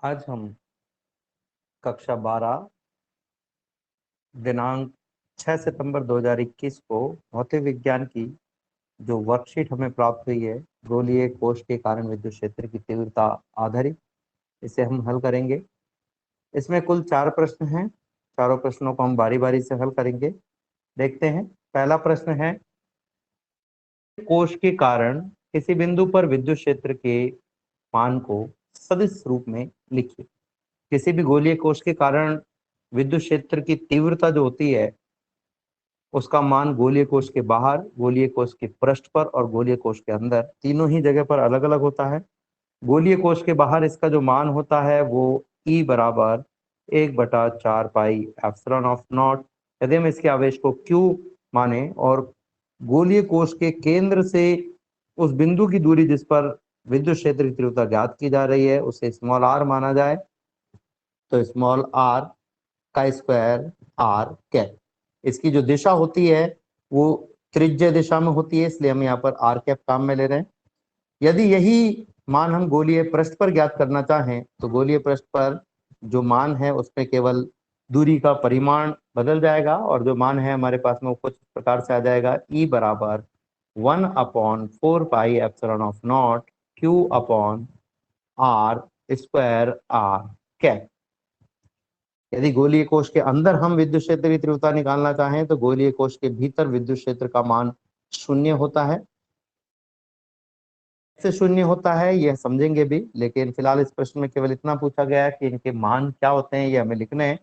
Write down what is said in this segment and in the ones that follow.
आज हम कक्षा 12 दिनांक 6 सितंबर 2021 को भौतिक विज्ञान की जो वर्कशीट हमें प्राप्त हुई है, गोलीय कोश के कारण विद्युत क्षेत्र की तीव्रता आधारित, इसे हम हल करेंगे। इसमें कुल 4 प्रश्न हैं। चारों प्रश्नों को हम बारी बारी से हल करेंगे। देखते हैं। पहला प्रश्न है, कोश के कारण किसी बिंदु पर विद्युत क्षेत्र के मान को सदिश रूप में लिखिए। किसी भी गोलीय कोश के कारण विद्युत क्षेत्र की तीव्रता जो होती है, उसका मान गोलीय कोश के बाहर, गोलीय कोश के पृष्ठ पर और गोलीय कोश के अंदर, तीनों ही जगह पर अलग अलग होता है। गोलीय कोश के बाहर इसका जो मान होता है वो E बराबर 1/4 पाई एप्सिलॉन ऑफ नॉट। यदि हम इसके आवेश को Q माने और गोलीय कोश के केंद्र से उस बिंदु की दूरी जिस पर विद्युत क्षेत्र की तीव्रता ज्ञात की जा रही है उसे स्मॉल r माना जाए, तो स्मॉल r का स्क्वायर r कैप। इसकी जो दिशा होती है वो त्रिज्य दिशा में होती है, इसलिए हम यहाँ पर r कैप काम में ले रहे हैं। यदि यही मान हम गोलीय पृष्ठ पर ज्ञात करना चाहें तो गोलीय पृष्ठ पर जो मान है उसमें केवल दूरी का परिमाण बदल जाएगा और जो मान है हमारे पास में वो कुछ प्रकार से आ जाएगा। E बराबर 1/4 pi epsilon of naught Q upon r square r cap. यदि गोलीय कोश के अंदर हम विद्युत क्षेत्र की तीव्रता निकालना चाहें तो गोलीय कोश के भीतर विद्युत क्षेत्र का मान 0 होता है। से 0 होता है यह समझेंगे भी, लेकिन फिलहाल इस प्रश्न में केवल इतना पूछा गया है कि इनके मान क्या होते हैं ये हमें लिखने हैं।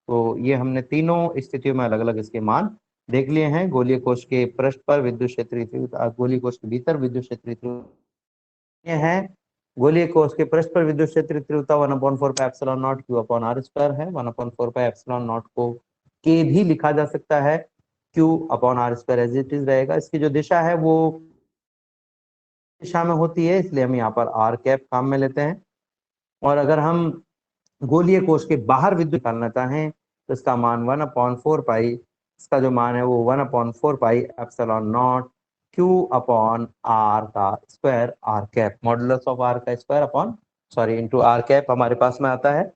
तो ये हमने तीनों स्थितियों में अलग अलग इसके मान देख लिए हैं। गोलीय कोश के पृष्ठ पर विद्युत क्षेत्र की तीव्रता, गोलीय कोश के भीतर विद्युत क्षेत्र की तीव्रता है। गोलीय कोश के पृष्ठ पर विद्युत क्षेत्र की तीव्रता 1/4 pi epsilon naught Q upon r square है। 1/4 पाई एप्सिलॉन नॉट को K भी लिखा जा सकता है, Q upon r square as it is रहेगा। इसकी जो दिशा है वो दिशा में होती है, इसलिए हम यहाँ पर r कैप काम में लेते हैं। और अगर हम गोलीय कोश के बाहर विद्युत निकालना चाहें तो इसका मान 1/4 पाई, इसका जो मान है वो 1/4 pi epsilon naught Q upon r का square r cap, modulus of r का square upon into r cap हमारे पास में आता है।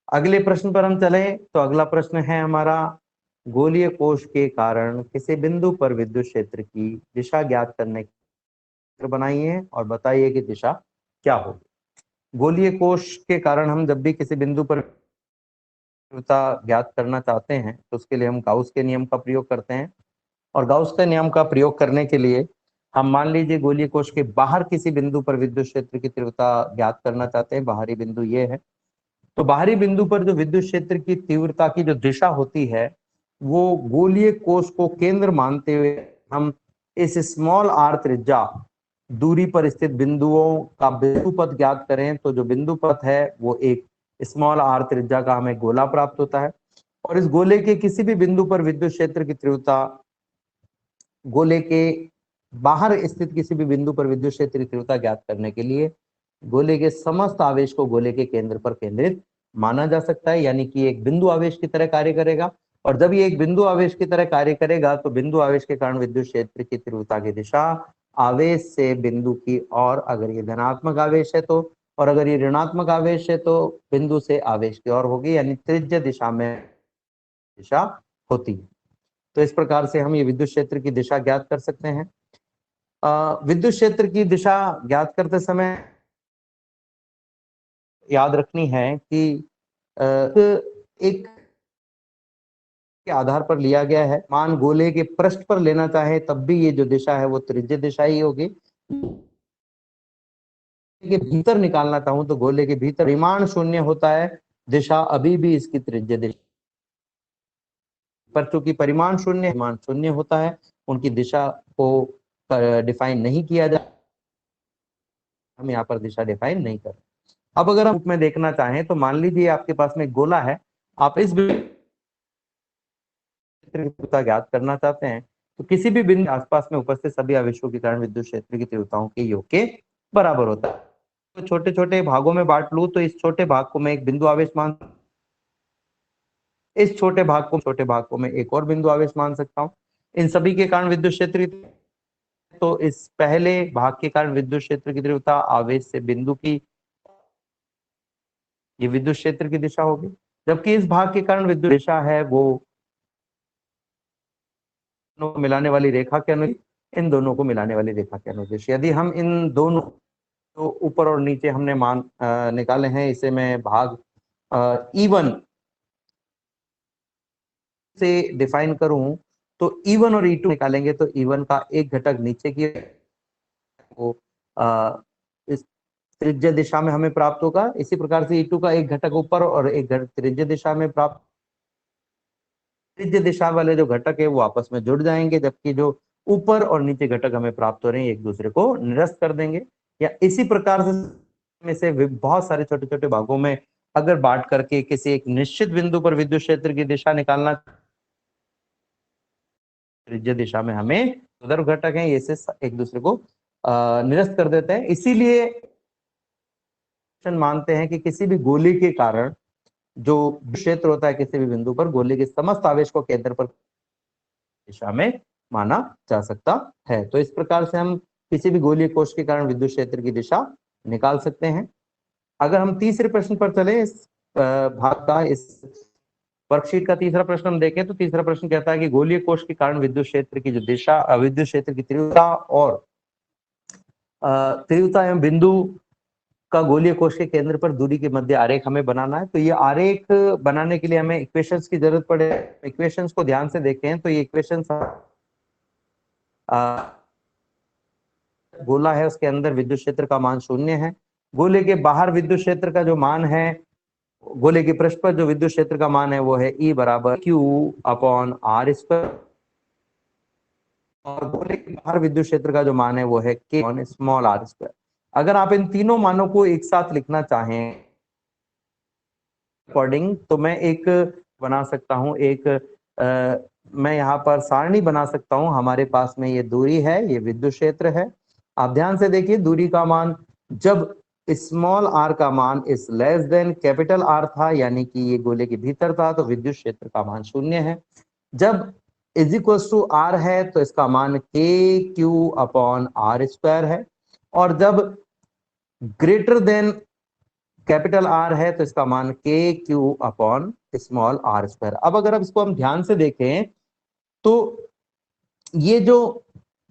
अगले प्रश्न पर हम चले तो अगला प्रश्न है हमारा, गोलीय कोश के कारण किसी बिंदु पर विद्युत क्षेत्र की दिशा ज्ञात करने के बनाइए और बताइए कि दिशा क्या होगी। गोलीय कोश के कारण हम जब भी किसी बिंदु पर तीव्रता ज्ञात करना चाहते हैं तो उसके लिए हम गाउस के नियम का प्रयोग करते हैं। और गाउस के नियम का प्रयोग करने के लिए हम मान लीजिए गोलीय कोश के बाहर किसी बिंदु पर विद्युत क्षेत्र की तीव्रता ज्ञात करना चाहते हैं। बाहरी बिंदु ये है, तो बाहरी बिंदु पर जो विद्युत क्षेत्र की तीव्रता की जो दिशा होती है वो गोलीय कोश को केंद्र मानते हुए हम इस स्मॉल r त्रिज्या दूरी पर स्थित बिंदुओं का बिंदु पथ ज्ञात करें तो जो बिंदु पथ है वो एक स्मॉल r त्रिज्या का हमें गोला प्राप्त होता है। और इस गोले के किसी भी बिंदु पर विद्युत क्षेत्र की तीव्रता, गोले के बाहर स्थित किसी भी बिंदु पर विद्युत क्षेत्र की तीव्रता ज्ञात करने के लिए गोले के समस्त आवेश को गोले के केंद्र पर केंद्रित माना जा सकता है, यानी कि एक बिंदु आवेश की तरह कार्य करेगा। और जब ये एक बिंदु आवेश की तरह कार्य करेगा तो बिंदु आवेश के कारण विद्युत क्षेत्र की तीव्रता की दिशा आवेश से बिंदु की ओर, अगर ये धनात्मक आवेश है तो, और अगर ये ऋणात्मक आवेश है तो बिंदु से आवेश की ओर होगी, यानी त्रिज्य दिशा में दिशा होती है। तो इस प्रकार से हम ये विद्युत क्षेत्र की दिशा ज्ञात कर सकते हैं। विद्युत क्षेत्र की दिशा ज्ञात करते समय याद रखनी है कि एक के आधार पर लिया गया है। मान गोले के पृष्ठ पर लेना चाहे तब भी ये जो दिशा है वो त्रिज्य दिशा ही होगी। के भीतर निकालना चाहूं तो गोले के भीतर परिमाण 0 होता है, दिशा अभी भी इसकी त्रिज्य दिशा पर, चूंकि परिमाण 0 होता है उनकी दिशा को डिफाइन नहीं किया जाता, हम यहाँ पर दिशा डिफाइन नहीं कर। अब अगर हम रूप में देखना चाहें तो मान लीजिए आपके पास में गोला है, आप इस तीव्रता ज्ञात करना चाहते हैं तो किसी भी बिंदु आसपास में उपस्थित सभी आवेशों के कारण विद्युत क्षेत्र की तीव्रताओं के योग के बराबर होता है। तो छोटे छोटे भागों में बांट लूं तो इस छोटे भाग को मैं एक बिंदु आवेश मान, इस छोटे भाग को मैं एक और बिंदु आवेश मान सकता हूं। इन सभी के कारण विद्युत क्षेत्र, तो इस पहले भाग के कारण विद्युत क्षेत्र की तीव्रता आवेश से बिंदु की ये विद्युत क्षेत्र की दिशा होगी, जबकि इस भाग के कारण विद्युत दिशा है वो को मिलाने वाली रेखा के अनुदिश, इन दोनों को मिलाने वाली रेखा के अनुदिश। यदि हम इन दोनों तो ऊपर और नीचे हमने मान निकाले हैं, इसे मैं भाग E1 से डिफाइन करूं तो E1 और E2 निकालेंगे तो E1 का एक घटक नीचे की वो इस त्रिज्य दिशा में हमें प्राप्त होगा। इसी प्रकार से E2 का एक घटक ऊपर और एक घटक त्रिज्य दिशा में प्राप्त, त्रिज्य दिशा वाले जो घटक है वो आपस में जुड़ जाएंगे, जबकि जो ऊपर और नीचे घटक हमें प्राप्त हो रहे हैं एक दूसरे को निरस्त कर देंगे। या इसी प्रकार से में से बहुत सारे छोटे छोटे भागों में अगर बांट करके किसी एक निश्चित बिंदु पर विद्युत क्षेत्र की दिशा निकालना, त्रिज्य दिशा में हमें उधर घटक हैं ये से एक दूसरे को निरस्त कर देते हैं। इसीलिए मानते हैं कि किसी भी गोली के कारण जो क्षेत्र होता है किसी भी बिंदु पर, गोली के समस्त आवेश को केंद्र पर दिशा में माना जा सकता है। तो इस प्रकार से हम किसी भी गोलीय कोश के कारण विद्युत क्षेत्र की दिशा निकाल सकते हैं। अगर हम तीसरे प्रश्न पर चले, इस भाग का, इस वर्कशीट का तीसरा प्रश्न हम देखें तो तीसरा प्रश्न कहता है कि गोलीय कोश के कारण विद्युत क्षेत्र की जो दिशा, विद्युत क्षेत्र की तीव्रता और तीव्रता एवं बिंदु का गोलीय कोश के केंद्र पर दूरी के मध्य आरेख हमें बनाना है। तो ये आरेख बनाने के लिए हमें इक्वेशंस की जरूरत पड़े। इक्वेशंस को ध्यान से देखें तो ये इक्वेशंस गोला है, उसके अंदर विद्युत क्षेत्र का मान 0 है। गोले के बाहर विद्युत क्षेत्र का जो मान है, गोले के पृष्ठ पर जो विद्युत क्षेत्र का मान है वो है E बराबर Q/r², और गोले के बाहर विद्युत क्षेत्र का जो मान है वो है K/r²। अगर आप इन तीनों मानों को एक साथ लिखना चाहें अकॉर्डिंग, तो मैं एक बना सकता हूं, मैं यहाँ पर सारणी बना सकता हूं। हमारे पास में ये दूरी है, ये विद्युत क्षेत्र है। आप ध्यान से देखिए, दूरी का मान जब स्मॉल r का मान is less than capital R था, यानी कि ये गोले के भीतर था, तो विद्युत क्षेत्र का मान 0 है। जब इज इक्वल टू R है तो इसका मान KQ/r² है, और जब ग्रेटर देन कैपिटल R है तो इसका मान KQ/r²। अब अगर अब इसको हम ध्यान से देखें तो ये जो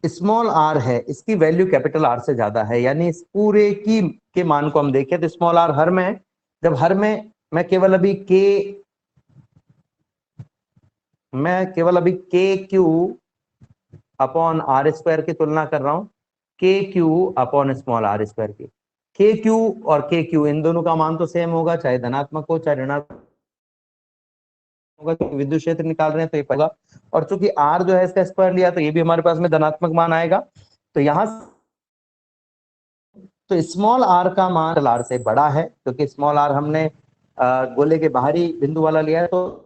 स्मॉल r है इसकी वैल्यू कैपिटल R से ज्यादा है, यानी इस पूरे की के मान को हम देखें तो स्मॉल r हर में है। जब हर में मैं केवल अभी KQ/r² की तुलना कर रहा हूं, KQ/r² की। KQ और KQ इन दोनों का मान तो सेम होगा, चाहे धनात्मक हो चाहे ऋणात्मक होगा, क्योंकि विद्युत क्षेत्र निकाल रहे हैं तो ये होगा। और चूंकि R जो है इसका स्क्वायर लिया तो ये भी हमारे पास में धनात्मक मान आएगा। तो यहां तो स्मॉल r का मान R से बड़ा है, क्योंकि स्मॉल r हमने गोले के बाहरी बिंदु वाला लिया है। तो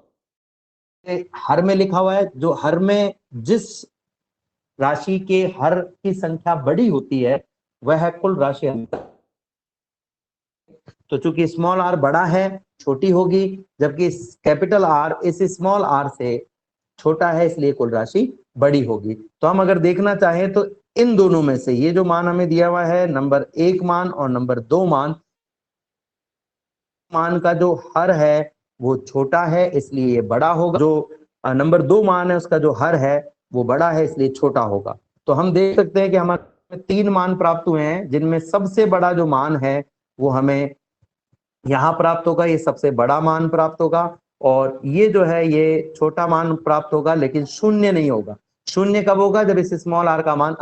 हर में लिखा हुआ है, जो हर में जिस राशि के हर की संख्या बड़ी होती है वह है कुल राशि। तो चूंकि स्मॉल r बड़ा है, छोटी होगी, जबकि कैपिटल R इस स्मॉल r से छोटा है, इसलिए कुल राशि बड़ी होगी। तो हम अगर देखना चाहें तो इन दोनों में से ये जो मान हमें दिया हुआ है, नंबर 1 मान और नंबर 2 मान का जो हर है वो छोटा है, इसलिए ये बड़ा होगा। जो नंबर 2 मान है उसका जो हर है वो बड़ा है, इसलिए छोटा होगा। तो हम देख सकते हैं कि हमारे 3 मान प्राप्त हुए हैं, जिनमें सबसे बड़ा जो मान है वो हमें यहाँ प्राप्त होगा, ये सबसे बड़ा मान प्राप्त होगा, और ये जो है ये छोटा मान प्राप्त होगा, लेकिन शून्य नहीं होगा। शून्य कब होगा? जब इस स्मॉल r का मान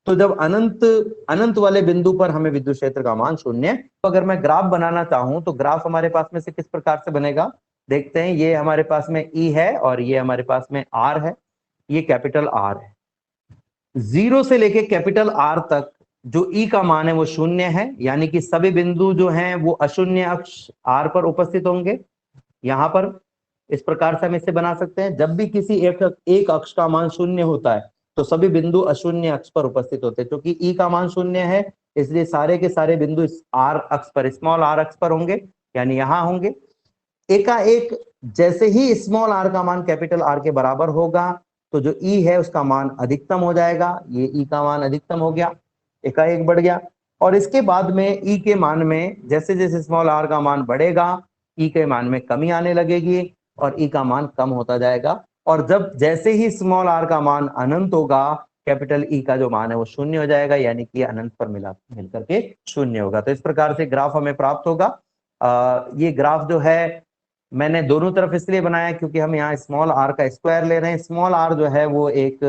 तो जब अनंत वाले बिंदु पर हमें विद्युत क्षेत्र का मान 0। तो अगर मैं ग्राफ बनाना चाहूं तो ग्राफ हमारे पास में से किस प्रकार से बनेगा, देखते हैं। ये हमारे पास में E है और ये हमारे पास में R है, ये कैपिटल R है। 0 से लेके कैपिटल R तक जो E का मान है वो 0 है, यानी कि सभी बिंदु जो हैं वो अशून्य अक्ष R पर उपस्थित होंगे। यहां पर इस प्रकार से हम इसे बना सकते हैं, जब भी किसी एक अक्ष का मान 0 होता है तो सभी बिंदु अशून्य अक्ष पर उपस्थित होते हैं। क्योंकि E का मान 0 है, इसलिए सारे के सारे बिंदु इस R अक्ष पर, स्मॉल r अक्ष पर होंगे, यानी यहां होंगे। एकाएक जैसे ही स्मॉल r का मान कैपिटल R के बराबर होगा तो जो E है उसका मान अधिकतम हो जाएगा। ये E का मान अधिकतम हो गया, एकाएक बढ़ गया। और इसके बाद में ई के मान में जैसे जैसे स्मॉल आर का मान बढ़ेगा ई के मान में कमी आने लगेगी और ई का मान कम होता जाएगा, और जब जैसे ही स्मॉल आर का मान अनंत होगा कैपिटल ई का जो मान है वो शून्य हो जाएगा, यानी कि अनंत पर मिलकर के शून्य होगा। तो इस प्रकार से ग्राफ हमें प्राप्त होगा। ये ग्राफ जो है मैंने दोनों तरफ इसलिए बनाया क्योंकि हम यहाँ स्मॉल आर का स्क्वायर ले रहे हैं। स्मॉल आर जो है वो एक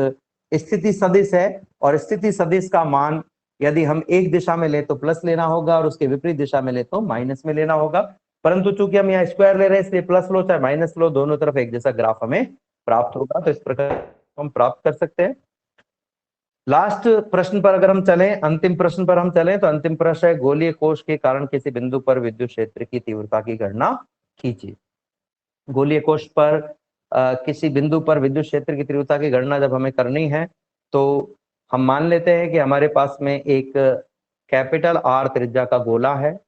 स्थिति सदिश है और स्थिति सदिश का मान यदि हम एक दिशा में ले तो प्लस लेना होगा और उसके विपरीत दिशा में ले तो माइनस में लेना होगा, परंतु चूंकि हम यहाँ स्क्वायर ले रहे हैं इसलिए प्लस लो चाहे माइनस लो दोनों तरफ एक जैसा ग्राफ हमें प्राप्त होगा। तो इस प्रकार हम प्राप्त कर सकते हैं। लास्ट प्रश्न पर अगर हम चलें, अंतिम प्रश्न पर हम चलें, तो अंतिम प्रश्न है गोलीय कोश के कारण किसी बिंदु पर विद्युत क्षेत्र की तीव्रता की गणना कीजिए। गोलीय कोश पर किसी बिंदु पर विद्युत क्षेत्र की तीव्रता की गणना जब हमें करनी है तो हम मान लेते हैं कि हमारे पास में एक कैपिटल आर त्रिज्या का गोला है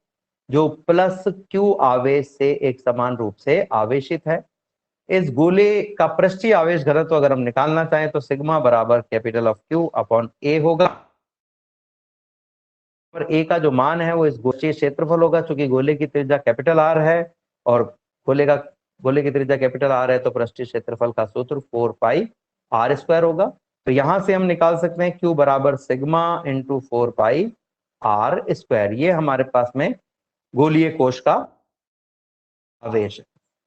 जो प्लस क्यू आवेश से एक समान रूप से आवेशित है। इस गोले का पृष्ठीय आवेश घनत्व अगर हम निकालना चाहें तो सिग्मा बराबर कैपिटल ऑफ क्यू अपॉन ए होगा, और ए का जो मान है वो इस गोलीय क्षेत्रफल होगा। चूंकि गोले की त्रिज्या कैपिटल आर है और गोले की त्रिज्या कैपिटल आर है तो पृष्ठीय क्षेत्रफल का सूत्र 4 पाई आर स्क्वायर होगा। तो यहां से हम निकाल सकते हैं क्यू बराबर sigma into 4 pi R square. ये हमारे पास में गोलीय कोश का आवेश है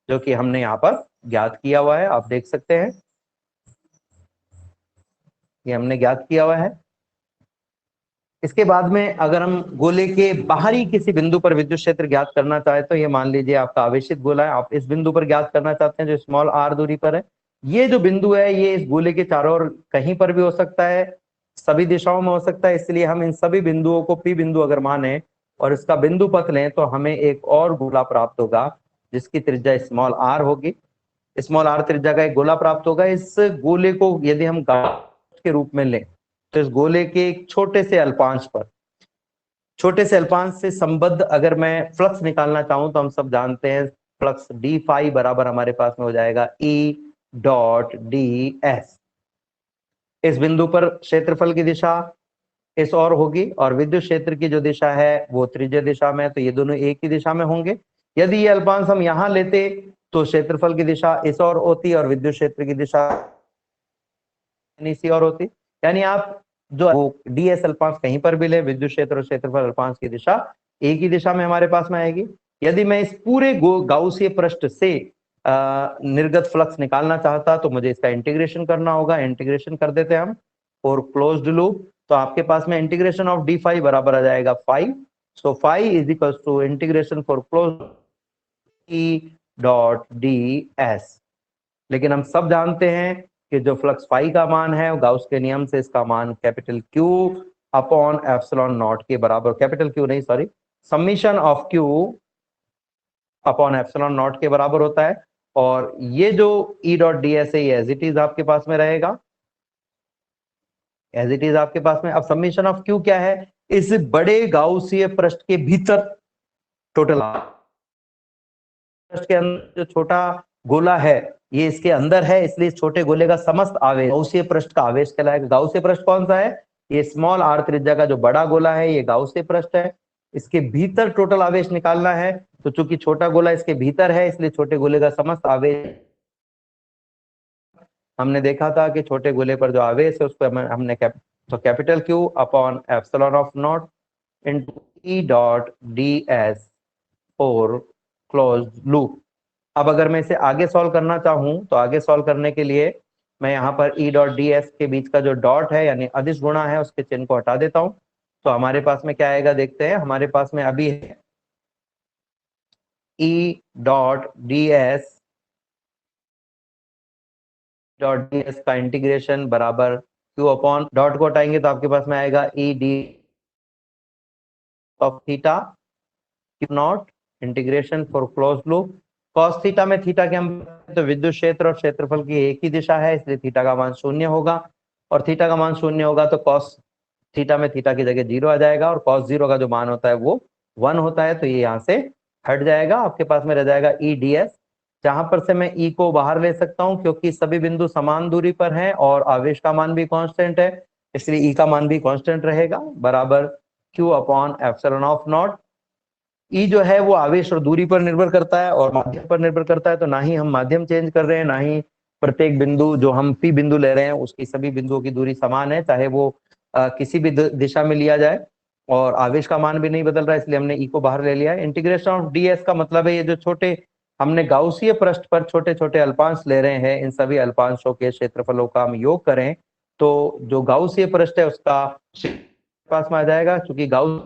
जो कि हमने यहाँ पर ज्ञात किया हुआ है, आप देख सकते हैं ये हमने ज्ञात किया हुआ है। इसके बाद में अगर हम गोले के बाहरी किसी बिंदु पर विद्युत क्षेत्र ज्ञात करना चाहे तो ये मान लीजिए आपका आवेशित गोला है, आप इस बिंदु पर ज्ञात करना चाहते हैं जो स्मॉल आर दूरी पर है। ये जो बिंदु है ये इस गोले के चारों ओर कहीं पर भी हो सकता है, सभी दिशाओं में हो सकता है, इसलिए हम इन सभी बिंदुओं को पी बिंदु अगर माने और इसका बिंदु पथ लें तो हमें एक और गोला प्राप्त होगा जिसकी त्रिज्या स्मॉल आर होगी। स्मॉल आर त्रिज्या का एक गोला प्राप्त होगा। इस गोले को यदि हम के रूप में लें तो इस गोले के एक छोटे से अल्पांश से संबद्ध अगर मैं फ्लक्स निकालना चाहूं तो हम सब जानते हैं फ्लक्स डी फाई बराबर हमारे पास में हो जाएगा ई डॉट डी एस। इस बिंदु पर क्षेत्रफल की दिशा इस ओर होगी और विद्युत क्षेत्र की जो दिशा है वो त्रिज्य दिशा में, तो ये दोनों एक ही दिशा में होंगे। यदि ये अल्पांश हम यहाँ लेते तो क्षेत्रफल की दिशा इस ओर होती और विद्युत क्षेत्र की दिशा इसी ओर होती, यानी आप जो डीएस अल्पांश कहीं पर भी ले विद्युत क्षेत्र और क्षेत्रफल अल्पांश की दिशा एक ही दिशा में हमारे पास में आएगी। यदि मैं इस पूरे गाउसीय पृष्ठ से निर्गत फ्लक्स निकालना चाहता तो मुझे इसका इंटीग्रेशन करना होगा। इंटीग्रेशन कर देते हैं हम फॉर क्लोज्ड लूप, तो आपके पास में इंटीग्रेशन ऑफ डी फाई बराबर आ जाएगा 5। So phi is equal to integration for closed E dot D S. लेकिन हम सब जानते हैं कि जो फ्लक्स फाई का मान है वो गाउस के नियम से इसका मान capital Q upon epsilon not के बराबर, कैपिटल क्यू नहीं sorry, summation of Q upon epsilon not के बराबर होता है। और ये जो ई डॉट डी एस है ये एज इट इज आपके पास में रहेगा, एज इट इज आपके पास में। अब समीशन ऑफ क्यू क्या है, इस बड़े गाउसीय पृष्ठ के भीतर टोटल पृष्ठ के अंदर जो छोटा गोला है ये इसके अंदर है, इसलिए इस छोटे गोले का समस्त आवेश गाउसीय पृष्ठ का आवेश कहलाएगा। गाउसीय पृष्ठ कौन सा है, ये स्मॉल आर त्रिज्या का जो बड़ा गोला है ये गाउसीय पृष्ठ है। इसके भीतर टोटल आवेश निकालना है तो चूंकि छोटा गोला इसके भीतर है इसलिए छोटे गोले का समस्त आवेश, हमने देखा था कि छोटे गोले पर जो आवेश है उसको हमने तो capital Q upon epsilon of not into E dot D S for closed loop. अब अगर मैं इसे आगे सॉल्व करना चाहूं तो आगे सॉल्व करने के लिए मैं यहाँ पर ई डॉट डी एस के बीच का जो डॉट है यानी अदिश गुणा है उसके चिन्ह को हटा देता हूं, तो हमारे पास में क्या आएगा देखते हैं। हमारे पास में अभी है ई डॉट डी एस का इंटीग्रेशन बराबर क्यू अपॉन डॉट को हटाएंगे तो आपके पास में आएगा E D of theta Q not integration for close loop cos theta में थीटा के हम तो विद्युत क्षेत्र और क्षेत्रफल की एक ही दिशा है इसलिए थीटा का मान 0 होगा, और थीटा का मान 0 होगा तो कॉस थीटा में थीटा की जगह 0 आ जाएगा और कॉस 0 का जो मान होता है वो 1 होता है, तो ये यहाँ से हट जाएगा। आपके पास में रह जाएगा ई डी एस, जहां पर से मैं ई को बाहर ले सकता हूं क्योंकि सभी बिंदु समान दूरी पर हैं और आवेश का मान भी कांस्टेंट है इसलिए ई का मान भी कांस्टेंट रहेगा बराबर Q upon epsilon of not. E जो है वो आवेश और दूरी पर निर्भर करता है और माध्यम पर निर्भर करता है, तो ना ही हम माध्यम चेंज कर रहे हैं, ना ही प्रत्येक बिंदु जो हम P बिंदु ले रहे हैं उसकी सभी बिंदुओं की दूरी समान है, चाहे वो किसी भी दिशा में लिया जाए, और आवेश का मान भी नहीं बदल रहा है, इसलिए हमने E को बाहर ले लिया है। इंटीग्रेशन ऑफ ds का मतलब है ये जो छोटे हमने गाउसीय पृष्ठ पर छोटे छोटे अल्पांश ले रहे हैं, इन सभी अल्पांशों के क्षेत्रफलों का हम योग करें तो जो गाउसीय पृष्ठ है उसका पास में आ जाएगा। क्योंकि गाउस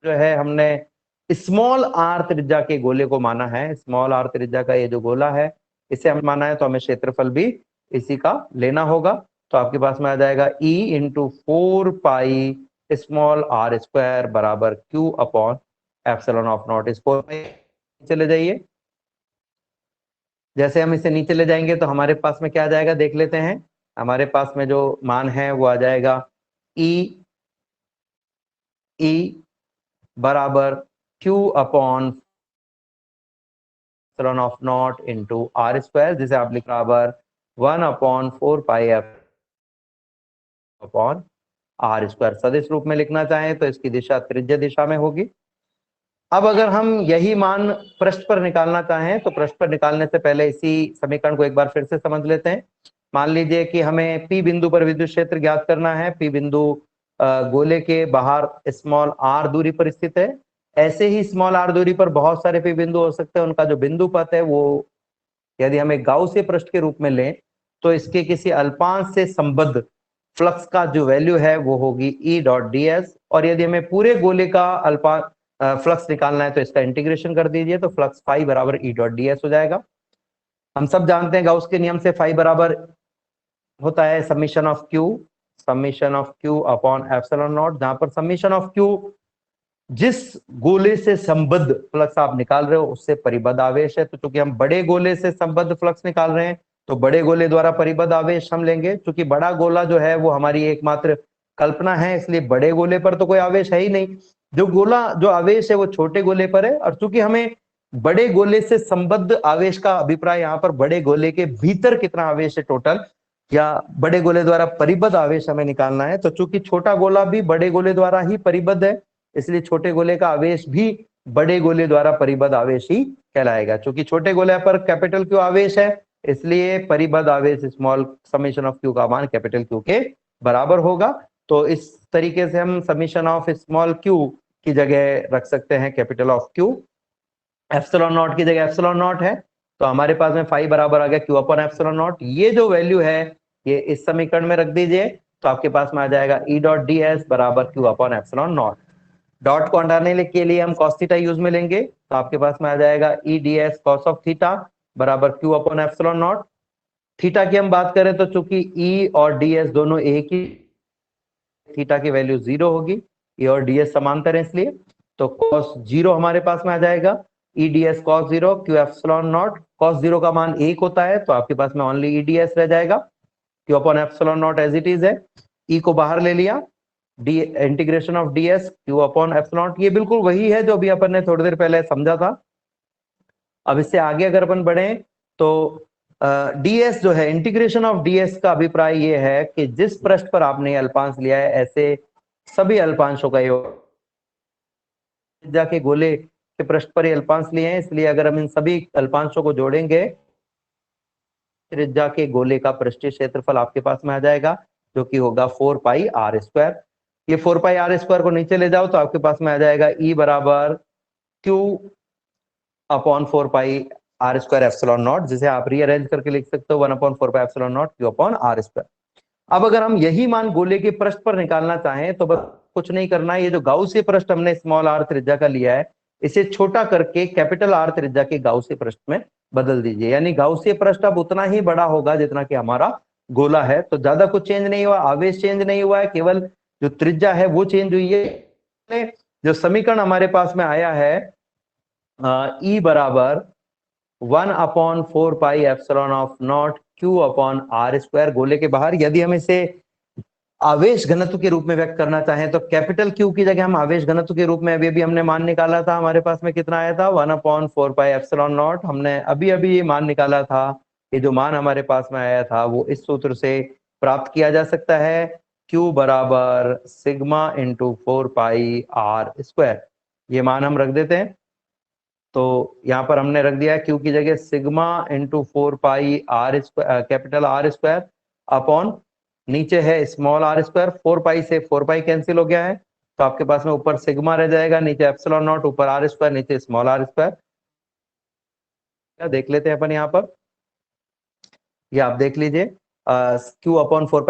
जो है हमने स्मॉल आर त्रिज्या के गोले को माना है, स्मॉल आर त्रिज्या का ये जो गोला है इसे हम माना है, तो हमें क्षेत्रफल भी इसी का लेना होगा। तो आपके पास में आ जाएगा E into 4 pi small R square बराबर Q upon epsilon of naught. इसको चले जाइए, जैसे हम इसे नीचे ले जाएंगे तो हमारे पास में क्या आ जाएगा देख लेते हैं। हमारे पास में जो मान है वो आ जाएगा E बराबर Q upon epsilon of naught into R square, जिसे आप लिख बराबर 1/4 pi F upon R square. सदिश रूप में लिखना चाहें तो इसकी दिशा त्रिज्य दिशा में होगी। अब अगर हम यही मान पृष्ठ पर निकालना चाहें तो पृष्ठ पर निकालने से पहले इसी समीकरण को एक बार फिर से समझ लेते हैं। मान लीजिए कि हमें P बिंदु पर विद्युत क्षेत्र ज्ञात करना है। P बिंदु गोले के बाहर स्मॉल r दूरी पर स्थित है। ऐसे ही स्मॉल r दूरी पर बहुत सारे P बिंदु हो सकते हैं, उनका जो बिंदु पथ है वो यदि हम एक गाउसीय पृष्ठ के रूप में लें तो इसके किसी अल्पांश से संबद्ध फ्लक्स का जो वैल्यू है वो होगी E डॉट ds। और यदि हमें पूरे गोले का फ्लक्स निकालना है तो इसका इंटीग्रेशन कर दीजिए, तो फ्लक्स फाई बराबर E डॉट ds हो जाएगा। हम सब जानते हैं गाउस के नियम से फाई बराबर होता है summation of Q upon epsilon not, जहां पर समीशन ऑफ Q जिस गोले से संबद्ध फ्लक्स आप निकाल रहे हो उससे परिबद्ध आवेश है। तो चूंकि हम बड़े गोले से संबद्ध फ्लक्स निकाल रहे हैं तो बड़े गोले द्वारा परिबद्ध आवेश हम लेंगे। चूंकि बड़ा गोला जो है वो हमारी एकमात्र कल्पना है, इसलिए बड़े गोले पर तो कोई आवेश है ही नहीं। जो आवेश है वो छोटे गोले पर है। और चूंकि हमें बड़े गोले से संबद्ध आवेश का अभिप्राय यहाँ पर बड़े गोले के भीतर कितना आवेश है टोटल, या बड़े गोले द्वारा परिबद्ध आवेश हमें निकालना है, तो चूंकि छोटा गोला भी बड़े गोले द्वारा ही परिबद्ध है इसलिए छोटे गोले का आवेश भी बड़े गोले द्वारा परिबद्ध आवेश ही कहलाएगा। क्योंकि छोटे गोले पर कैपिटल Q आवेश है इसलिए परिबद्ध आवेश स्मॉल समीशन ऑफ Q का मान कैपिटल Q के बराबर होगा। तो इस तरीके से हम समीशन ऑफ स्मॉल Q की जगह रख सकते हैं capital of Q, epsilon naught की जगह एप्सिलॉन नॉट है, तो हमारे पास में फाई बराबर आ गया Q अपॉन एप्सिलॉन नॉट। ये जो वैल्यू है ये इस समीकरण में रख दीजिए, तो आपके पास में आ जाएगा E डॉट ds बराबर Q upon epsilon not. Dot को हटाने के लिए हम cos थीटा यूज में लेंगे, तो आपके पास में आ जाएगा E ds cos of theta बराबर Q upon epsilon not. Theta की हम बात करें तो चूंकि E और ds दोनों एक ही, थीटा की वैल्यू 0 होगी, E और ds समांतर है इसलिए, तो cos 0 हमारे पास में आ जाएगा E ds cos 0 Q epsilon not. cos 0 का मान 1 होता है तो आपके पास में ओनली E ds रह जाएगा, Q upon epsilon naught as it is है। E को बाहर ले लिया, D integration of ds Q upon epsilon naught, ये बिल्कुल वही है जो अभी अपन ने थोड़ी देर पहले समझा था। अब इससे आगे अगर अपन बढ़े तो ds जो है इंटीग्रेशन ऑफ ds का अभिप्राय ये है कि जिस पृष्ठ पर आपने अल्पांश लिया है ऐसे सभी अल्पांशों का योग के गोले के पृष्ठ पर अल्पांश लिए हैं, इसलिए अगर हम इन सभी अल्पांशों को जोड़ेंगे त्रिज्या के गोले का पृष्ठीय क्षेत्रफल आपके पास में आ जाएगा जो कि होगा 4 पाई आर स्क्वायर। ये 4 पाई आर स्क्वायर को नीचे ले जाओ तो आपके पास में आ जाएगा E बराबर Q upon 4 pi R square epsilon naught, जिसे आप रीअरेंज करके लिख सकते हो 1/4 pi epsilon naught Q upon R square. अब अगर हम यही मान गोले के पृष्ठ पर निकालना चाहें तो बस कुछ नहीं करना है, ये जो गाउसीय पृष्ठ हमने स्मॉल r त्रिज्या का लिया है इसे छोटा करके कैपिटल R त्रिज्या के गाउसीय पृष्ठ में बदल दीजिए। यानी गाउसीय पृष्ठ अब उतना ही बड़ा होगा जितना कि हमारा गोला है, तो ज्यादा कुछ चेंज नहीं हुआ, आवेश चेंज नहीं हुआ है, केवल जो त्रिज्या है वो चेंज हुई है। जो समीकरण हमारे पास में आया है E बराबर 1/4 pi epsilon of naught Q upon R square गोले के बाहर। यदि हम इसे आवेश घनत्व के रूप में व्यक्त करना चाहें तो कैपिटल Q की जगह हम आवेश घनत्व के रूप में अभी हमने मान निकाला था, हमारे पास में कितना आया था 1/4 पाई एप्सिलॉन नॉट। हमने अभी ये मान निकाला था, ये जो मान हमारे पास में आया था वो इस सूत्र से प्राप्त किया जा सकता है। Q बराबर सिग्मा इंटू 4πr²। ये मान हम रख देते हैं। तो यहाँ पर हमने रख दिया है Q की जगह sigma into 4πr², capital R², upon नीचे है स्मॉल r²। 4π से 4π कैंसिल हो गया है, तो आपके पास में ऊपर सिग्मा रह जाएगा, नीचे एप्सिलॉन नॉट, ऊपर r², नीचे स्मॉल r²। देख लेते हैं अपन यहाँ पर, ये आप देख लीजिए, Q अपॉन 4π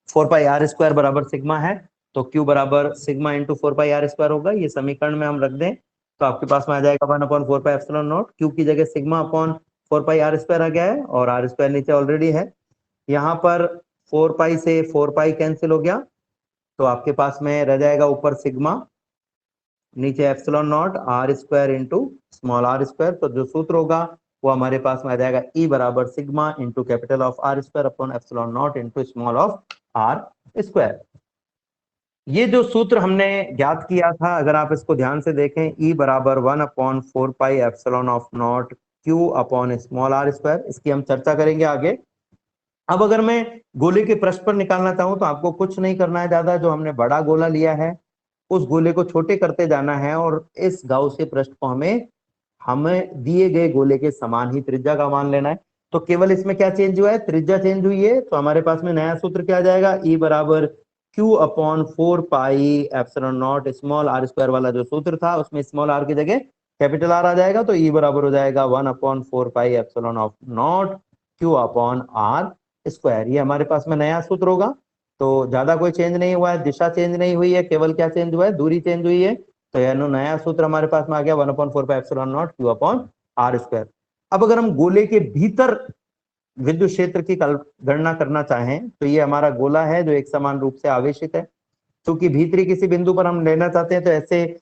r² बराबर सिग्मा है, तो Q बराबर सिग्मा इंटू 4πr² होगा। ये समीकरण में हम रख दें तो आपके पास में आ जाएगा 1/4π0। Q की जगह सिग्मा अपॉन 4πr² आ गया है, और r² नीचे ऑलरेडी है। यहाँ पर 4π से 4π कैंसिल हो गया, तो आपके पास में रह जाएगा ऊपर सिग्मा, नीचे epsilon not, r² into small r²। तो जो सूत्र होगा वो हमारे पास में आ जाएगा E बराबर sigma into capital of r² upon epsilon not into small of r²। ये जो सूत्र हमने ज्ञात किया था, अगर आप इसको ध्यान से देखें, E बराबर 1/4π epsilon of naught Q upon small r²। इसकी हम चर्चा करेंगे आगे। अब अगर मैं गोले के पृष्ठ पर निकालना चाहूं तो आपको कुछ नहीं करना है ज्यादा, जो हमने बड़ा गोला लिया है उस गोले को छोटे करते जाना है, और इस गाउसिय पृष्ठ को हमें दिए गए गोले के समान ही त्रिज्या का मान लेना है। तो केवल इसमें क्या चेंज हुआ है, त्रिज्या चेंज हुई है। तो हमारे पास में नया सूत्र क्या आ जाएगा, E बराबर Q upon 4π epsilon naught small r² वाला जो सूत्र था, उसमें स्मॉल r की जगह कैपिटल R आ जाएगा, तो E बराबर हो जाएगा 1/4π epsilon of naught Q upon r²। ये हमारे पास में नया सूत्र होगा। तो ज्यादा कोई चेंज नहीं हुआ है, दिशा चेंज नहीं हुई है, केवल क्या चेंज हुआ है, दूरी चेंज हुई है। तो यह नया सूत्र हमारे पास में आ गया 1/4π epsilon naught Q upon r²। अब अगर हम गोले के भीतर विद्युत क्षेत्र की गणना करना चाहें, तो ये हमारा गोला है जो एक समान रूप से आवेशित है। क्योंकि भीतरी किसी बिंदु पर हम लेना चाहते हैं, तो ऐसे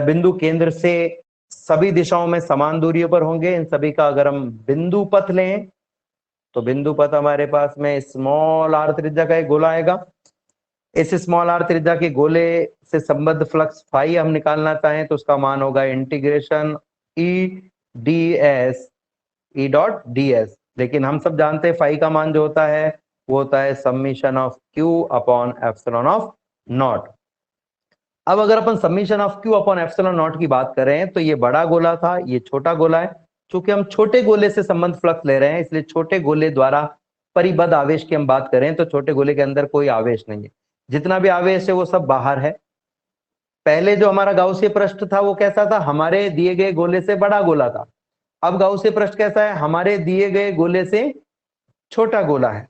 बिंदु केंद्र से सभी दिशाओं में समान दूरियों पर होंगे। इन सभी का अगर हम बिंदु पथ लें, तो बिंदु पथ हमारे पास में स्मॉल r त्रिज्या का एक गोला आएगा। इस स्मॉल r त्रिज्या के गोले से संबद्ध फ्लक्स फाई हम निकालना चाहें, तो उसका मान होगा इंटीग्रेशन E डॉट ds। लेकिन हम सब जानते हैं फाई का मान जो होता है वो होता है summation of Q upon epsilon of naught. अब अगर अपन summation of Q upon epsilon naught की बात करें, तो ये बड़ा गोला था, ये छोटा गोला है। चूंकि हम छोटे गोले से संबंध फ्लक्स ले रहे हैं, इसलिए छोटे गोले द्वारा परिबद्ध आवेश की हम बात करें तो छोटे गोले के अंदर कोई आवेश नहीं है, जितना भी आवेश है वो सब बाहर है। पहले जो हमारा गाउसिय पृष्ठ था वो कैसा था, हमारे दिए गए गोले से बड़ा गोला था। अब गाउसिय पृष्ठ कैसा है, हमारे दिए गए गोले से छोटा गोला है।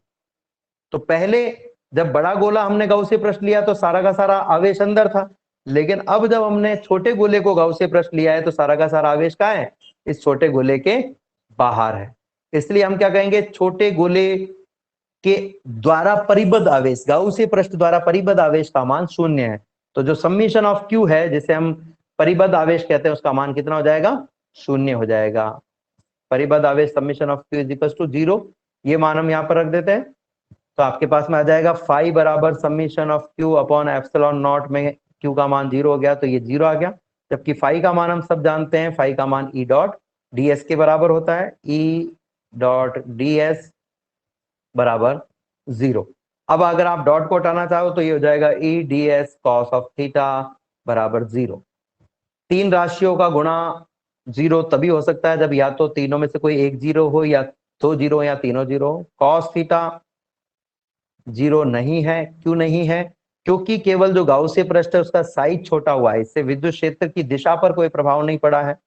तो पहले जब बड़ा गोला हमने गाउसिय पृष्ठ लिया तो सारा का सारा आवेश अंदर था, लेकिन अब जब हमने छोटे गोले को गाउसिय पृष्ठ लिया है तो सारा का सारा आवेश कहाँ है, इस छोटे गोले के बाहर है। इसलिए हम क्या कहेंगे, छोटे गोले के द्वारा परिबद्ध आवेश, गाउसिय पृष्ठ द्वारा परिबद्ध आवेश का मान 0 है। तो जो समीशन ऑफ Q है, जिसे हम परिबद्ध आवेश कहते हैं, उसका मान कितना हो जाएगा, 0 हो जाएगा। परिबद्ध आवेश समीशन ऑफ Q इज 0। ये मान हम यहाँ पर रख देते हैं, तो आपके पास में आ जाएगा फाई बराबर summation of Q upon epsilon not में Q का मान 0 हो गया, तो ये 0 आ गया। जबकि फाई का मान हम सब जानते हैं, फाई का मान E डॉट ds के बराबर होता है, E डॉट ds बराबर 0। अब अगर आप डॉट को हटाना चाहो तो ये हो जाएगा E ds cos of theta बराबर 0। तीन राशियों का गुणा 0 तभी हो सकता है जब या तो तीनों में से कोई एक 0 हो, या 2 0 या तीनों 0 हो। cos थीटा 0 नहीं है, क्यों नहीं है, क्योंकि केवल जो गाउसिय पृष्ठ है उसका साइज छोटा हुआ है, इससे विद्युत क्षेत्र की दिशा पर कोई प्रभाव नहीं पड़ा है।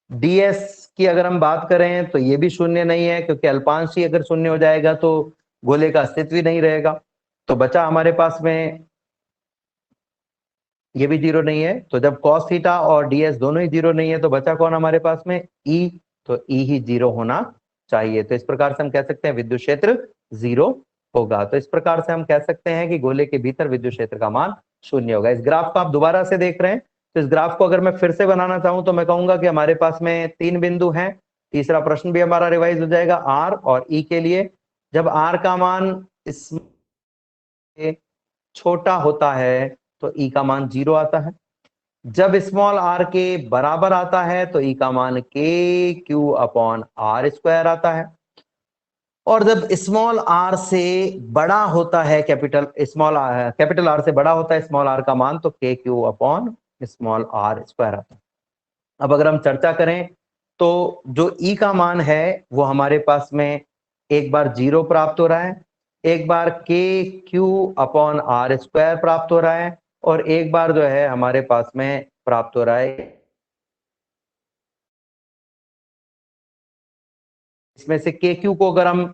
ds की अगर हम बात करें तो ये भी 0 नहीं है, क्योंकि अल्पांश ही अगर 0 हो जाएगा तो गोले का अस्तित्व ही नहीं रहेगा। तो बचा हमारे पास में, ये भी 0 नहीं है। तो जब cos थीटा और ds दोनों ही 0 नहीं है, तो बचा कौन हमारे पास में, E। तो E ही 0 होना चाहिए। तो इस प्रकार से हम कह सकते हैं विद्युत क्षेत्र 0 होगा। तो इस प्रकार से हम कह सकते हैं कि गोले के भीतर विद्युत क्षेत्र का मान 0 होगा। इस ग्राफ को आप दोबारा से देख रहे हैं, तो इस ग्राफ को अगर मैं फिर से बनाना चाहूं तो मैं कहूंगा कि हमारे पास में 3 बिंदु हैं। तीसरा प्रश्न भी हमारा रिवाइज हो जाएगा R और E के लिए। जब R का मान इससे छोटा होता है तो E का मान 0 आता है। जब स्मॉल r के बराबर आता है तो E का मान KQ अपॉन R² आता है। और जब स्मॉल आर से बड़ा होता है कैपिटल आर से बड़ा होता है स्मॉल आर का मान, तो K Q upon small R square आता है। अब अगर हम चर्चा करें तो जो ई का मान है वो हमारे पास में एक बार 0 प्राप्त हो रहा है, एक बार के क्यू अपॉन आर स्क्वायर प्राप्त हो रहा है, और एक बार जो है हमारे पास में प्राप्त हो रहा है, इसमें से के क्यू को अगर हम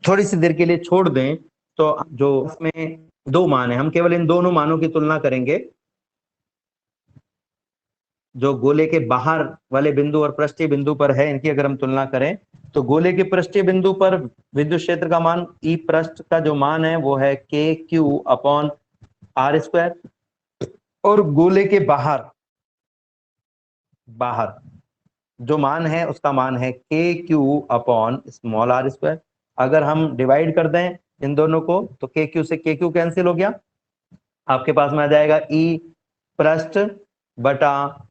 थोड़ी सी देर के लिए छोड़ दें तो जो इसमें दो मान है, हम केवल इन दोनों मानों की तुलना करेंगे। जो गोले के बाहर वाले बिंदु और पृष्ठीय बिंदु पर है, इनकी अगर हम तुलना करें तो गोले के पृष्ठीय बिंदु पर विद्युत क्षेत्र का मान ई पृष्ठ का जो मान है वो है K Q upon R square, और गोले के बाहर जो मान है उसका मान है K Q upon small R square. अगर हम डिवाइड कर दें इन दोनों को तो के क्यू से के क्यू कैंसिल हो गया, आपके पास में आ जाएगा ई पृष्ठ बटा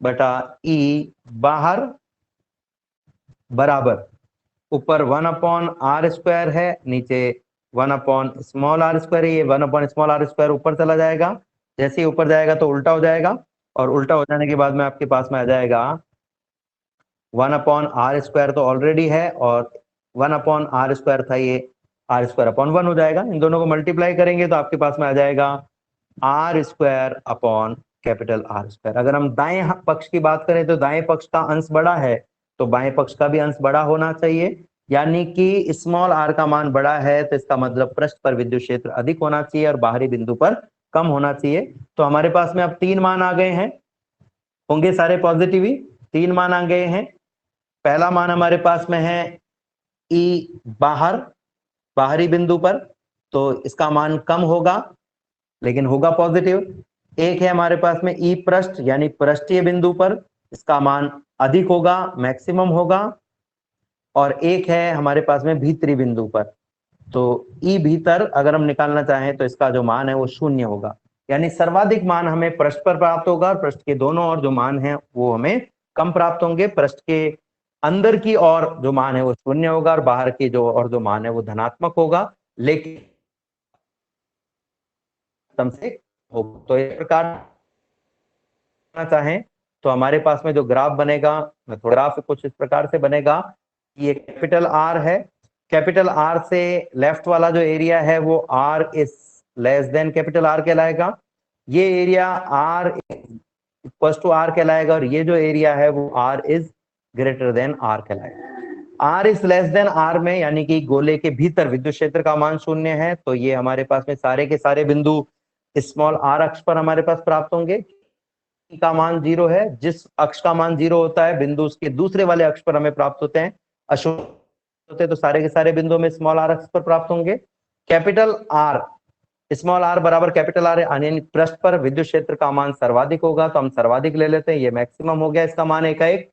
बटा ई बाहर बराबर ऊपर 1 अपॉन आर स्क्वायर है, नीचे 1 अपॉन स्मॉल आर स्क्वायर है। ये 1 अपॉन स्मॉल आर स्क्वायर ऊपर चला जाएगा, जैसे ही ऊपर जाएगा तो उल्टा हो जाएगा, और उल्टा हो जाने के बाद में आपके पास में आ जाएगा 1 अपॉन आर स्क्वायर तो ऑलरेडी है, और 1 अपॉन आर स्क्वायर था, ये आर स्क्वायर अपॉन 1 हो जाएगा। इन दोनों को मल्टीप्लाई करेंगे तो आपके पास में आ जाएगा R square upon capital R square. अगर हम दाएं पक्ष की बात करें तो दाएं पक्ष का अंश बड़ा है तो बाएं पक्ष का भी अंश बड़ा होना चाहिए, यानी कि स्मॉल आर का मान बड़ा है तो इसका मतलब पृष्ठ पर विद्युत क्षेत्र अधिक होना चाहिए और बाहरी बिंदु पर कम होना चाहिए। तो हमारे पास में अब 3 मान आ गए हैं, होंगे सारे पॉजिटिव ही। 3 मान आ गए हैं। पहला मान हमारे पास में है ई बाहरी बिंदु पर, तो इसका मान कम होगा लेकिन होगा पॉजिटिव। एक है हमारे पास में ई पृष्ठ यानी पृष्ठीय बिंदु पर, इसका मान अधिक होगा, मैक्सिमम होगा। और एक है हमारे पास में भीतरी बिंदु पर, तो ई भीतर अगर हम निकालना चाहें तो इसका जो मान है वो 0 होगा, यानी सर्वाधिक मान हमें पृष्ठ पर प्राप्त होगा और पृष्ठ के दोनों और जो मान है वो हमें कम प्राप्त होंगे। पृष्ठ के अंदर की और जो मान है वो 0 होगा और बाहर की जो मान है वो धनात्मक होगा, लेकिन से होगा। तो इस प्रकार चाहें तो हमारे पास में जो ग्राफ बनेगा, ग्राफ कुछ इस प्रकार से बनेगा। ये कैपिटल आर है, कैपिटल आर से लेफ्ट वाला जो एरिया है वो R is less than capital R कहलाएगा, ये area R equal to R कहलाएगा, और ये जो एरिया है वो R is greater than R कहलाएगा। R is less than R में यानी कि गोले के भीतर विद्युत क्षेत्र का मान 0 है, तो ये हमारे पास में सारे के सारे बिंदु स्मॉल आर अक्ष पर हमारे पास प्राप्त होंगे। का मान 0 है, जिस अक्ष का मान 0 होता है बिंदु उसके दूसरे वाले अक्ष पर हमें प्राप्त होते हैं, अशुभ होते हैं, तो सारे के सारे बिंदुओं में स्मॉल आर अक्ष पर प्राप्त होंगे। कैपिटल आर स्मॉल आर बराबर कैपिटल आर यानी पृष्ठ पर विद्युत क्षेत्र का मान सर्वाधिक होगा, तो हम सर्वाधिक ले लेते हैं, ये मैक्सिमम हो गया, इसका मान 1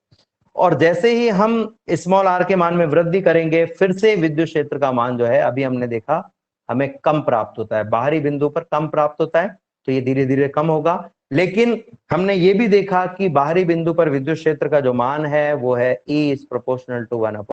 और जैसे ही हम स्मॉल आर के मान में वृद्धि करेंगे फिर से विद्युत क्षेत्र का मान जो है अभी हमने देखा हमें कम प्राप्त होता है, बाहरी बिंदु पर कम प्राप्त होता है, तो ये धीरे धीरे कम होगा। लेकिन हमने ये भी देखा कि बाहरी बिंदु पर विद्युत क्षेत्र का जो मान है वो है E इज प्रोपोर्शनल टू 1/।